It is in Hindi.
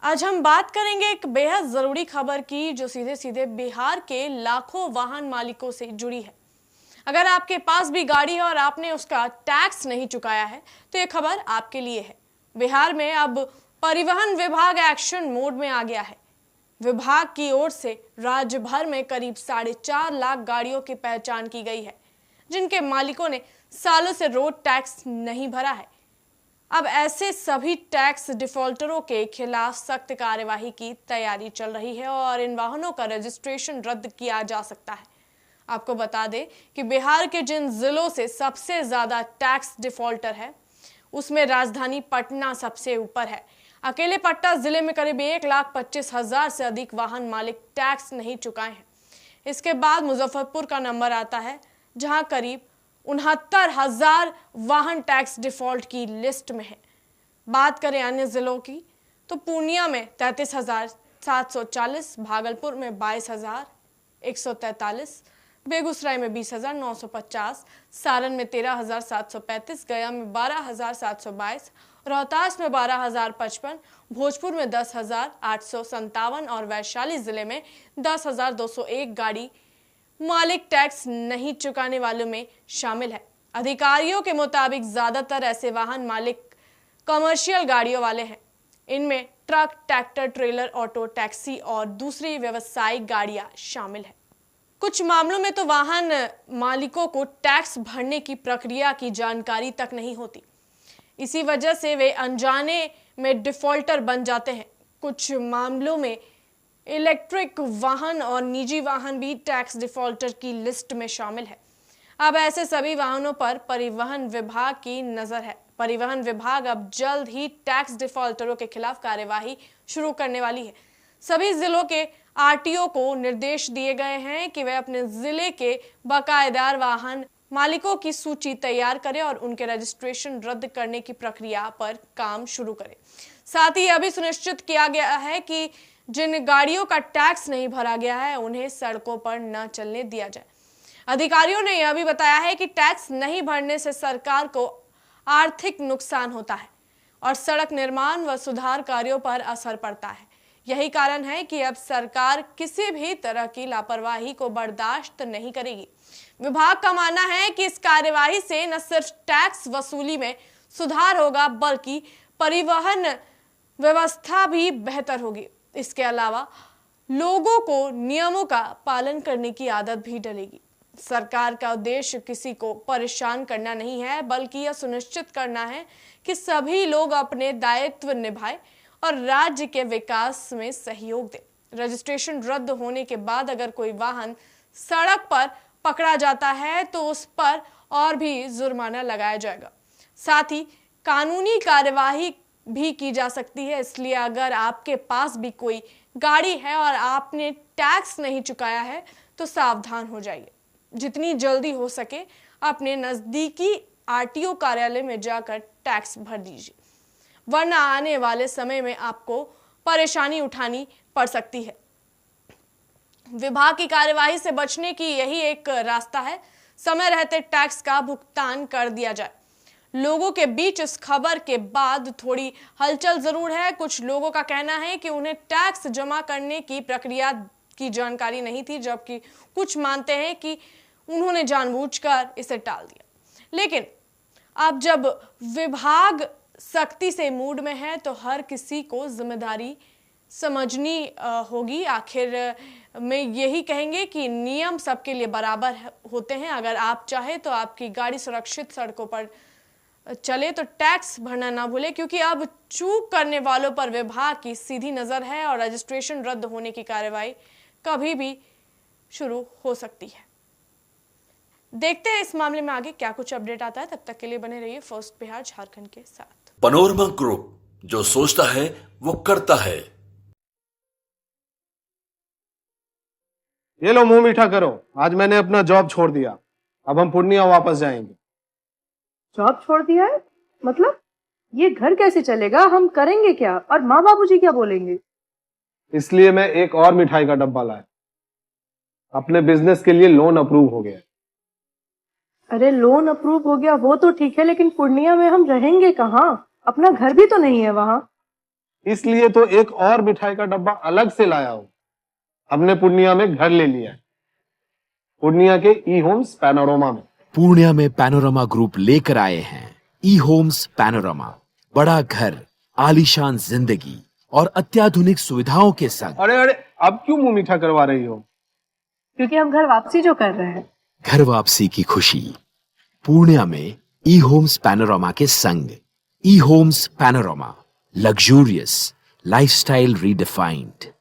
आज हम बात करेंगे एक बेहद जरूरी खबर की जो सीधे सीधे बिहार के लाखों वाहन मालिकों से जुड़ी है। अगर आपके पास भी गाड़ी है और आपने उसका टैक्स नहीं चुकाया है तो ये खबर आपके लिए है। बिहार में अब परिवहन विभाग एक्शन मोड में आ गया है। विभाग की ओर से राज्य भर में करीब 4.5 लाख गाड़ियों की पहचान की गई है जिनके मालिकों ने सालों से रोड टैक्स नहीं भरा है। अब ऐसे सभी टैक्स डिफॉल्टरों के खिलाफ सख्त कार्यवाही की तैयारी चल रही है और इन वाहनों का रजिस्ट्रेशन रद्द किया जा सकता है। आपको बता दें कि बिहार के जिन जिलों से सबसे ज्यादा टैक्स डिफॉल्टर है उसमें राजधानी पटना सबसे ऊपर है। अकेले पटना जिले में करीब 1,25,000 से अधिक वाहन मालिक टैक्स नहीं चुकाए हैं। इसके बाद मुजफ्फरपुर का नंबर आता है जहां करीब 69,000 वाहन टैक्स डिफॉल्ट की लिस्ट में है। बात करें अन्य जिलों की तो पूर्णिया में 33,740, भागलपुर में 22,143, बेगूसराय में 20,950, सारण में 13,735, गया में 12,722, रोहतास में 12,055, भोजपुर में 10,857 और वैशाली जिले में 10,201 गाड़ी मालिक टैक्स नहीं चुकाने वालों में शामिल है। अधिकारियों के मुताबिक ज्यादातर ऐसे वाहन मालिक कमर्शियल गाड़ियों वाले हैं। इनमें truck, tractor, trailer, auto, taxi और दूसरी व्यावसायिक गाड़ियां शामिल है। कुछ मामलों में तो वाहन मालिकों को टैक्स भरने की प्रक्रिया की जानकारी तक नहीं होती। इसी वजह से वे अनजाने में डिफॉल्टर बन जाते हैं। कुछ मामलों में इलेक्ट्रिक वाहन और निजी वाहन भी टैक्स डिफॉल्टर की लिस्ट में शामिल है। अब ऐसे सभी वाहनों पर परिवहन विभाग की नजर है। परिवहन विभाग अब जल्द ही टैक्स डिफॉल्टरों के खिलाफ कार्यवाही शुरू करने वाली है। सभी जिलों के आरटीओ को निर्देश दिए गए हैं कि वे अपने जिले के बकायेदार वाहन मालिकों की सूची तैयार करें और उनके रजिस्ट्रेशन रद्द करने की प्रक्रिया पर काम शुरू करें। साथ ही यह भी सुनिश्चित किया गया है कि जिन गाड़ियों का टैक्स नहीं भरा गया है उन्हें सड़कों पर न चलने दिया जाए। अधिकारियों ने यह भी बताया है कि टैक्स नहीं भरने से सरकार को आर्थिक नुकसान होता है और सड़क निर्माण व सुधार कार्यों पर असर पड़ता है। यही कारण है कि अब सरकार किसी भी तरह की लापरवाही को बर्दाश्त नहीं करेगी। विभाग का मानना है कि इस कार्यवाही से न सिर्फ टैक्स वसूली में सुधार होगा बल्कि परिवहन व्यवस्था भी बेहतर होगी। इसके अलावा लोगों को नियमों का पालन करने की आदत भी डलेगी। सरकार का उद्देश्य किसी को परेशान करना नहीं है बल्कि यह सुनिश्चित करना है कि सभी लोग अपने दायित्व निभाएं और राज्य के विकास में सहयोग दें। रजिस्ट्रेशन रद्द होने के बाद अगर कोई वाहन सड़क पर पकड़ा जाता है तो उस पर और भी जुर्माना लगाया जाएगा। साथ ही कानूनी कार्यवाही भी की जा सकती है। इसलिए अगर आपके पास भी कोई गाड़ी है और आपने टैक्स नहीं चुकाया है तो सावधान हो जाइए। जितनी जल्दी हो सके अपने नजदीकी आरटीओ कार्यालय में जाकर टैक्स भर दीजिए, वरना आने वाले समय में आपको परेशानी उठानी पड़ सकती है। विभाग की कार्यवाही से बचने की यही एक रास्ता है। समय रहते टैक्स का भुगतान कर दिया जाए। लोगों के बीच इस खबर के बाद थोड़ी हलचल जरूर है। कुछ लोगों का कहना है कि उन्हें टैक्स जमा करने की प्रक्रिया की जानकारी नहीं थी, जबकि कुछ मानते हैं कि उन्होंने जानबूझकर इसे टाल दिया। लेकिन अब जब विभाग सख्ती से मूड में है तो हर किसी को जिम्मेदारी समझनी होगी। आखिर में यही कहेंगे कि नियम सबके लिए बराबर होते हैं। अगर आप चाहे तो आपकी गाड़ी सुरक्षित सड़कों पर चले तो टैक्स भरना ना भूले, क्योंकि अब चूक करने वालों पर विभाग की सीधी नजर है और रजिस्ट्रेशन रद्द होने की कार्रवाई कभी भी शुरू हो सकती है। देखते हैं इस मामले में आगे क्या कुछ अपडेट आता है। तब तक के लिए बने रहिए फर्स्ट बिहार झारखंड के साथ। पनोरमा ग्रुप, जो सोचता है वो करता है। ये लो मुंह मीठा करो। आज मैंने अपना जॉब छोड़ दिया। अब हम पूर्णिया वापस जाएंगे। जॉब छोड़ दिया है? मतलब ये घर कैसे चलेगा? हम करेंगे क्या? और माँ बाबूजी क्या बोलेंगे? इसलिए मैं एक और मिठाई का डब्बा लाया। अपने बिजनेस के लिए लोन अप्रूव हो गया। अरे लोन अप्रूव हो गया वो तो ठीक है, लेकिन पूर्णिया में हम रहेंगे कहाँ? अपना घर भी तो नहीं है वहाँ। इसलिए तो एक और मिठाई का डब्बा अलग से लाया हूं। हमने पूर्णिया में घर ले लिया है, पूर्णिया के ई होम्स पैनोरमा में। पूर्णिया में पैनोरमा ग्रुप लेकर आए हैं ई होम्स पैनोरमा। बड़ा घर, आलीशान जिंदगी और अत्याधुनिक सुविधाओं के संग। अरे अरे, अब क्यों मुंह मीठा करवा रही हो? क्योंकि हम घर वापसी जो कर रहे हैं। घर वापसी की खुशी पूर्णिया में ई होम्स पैनोरमा के संग। E homes panorama, luxurious lifestyle redefined.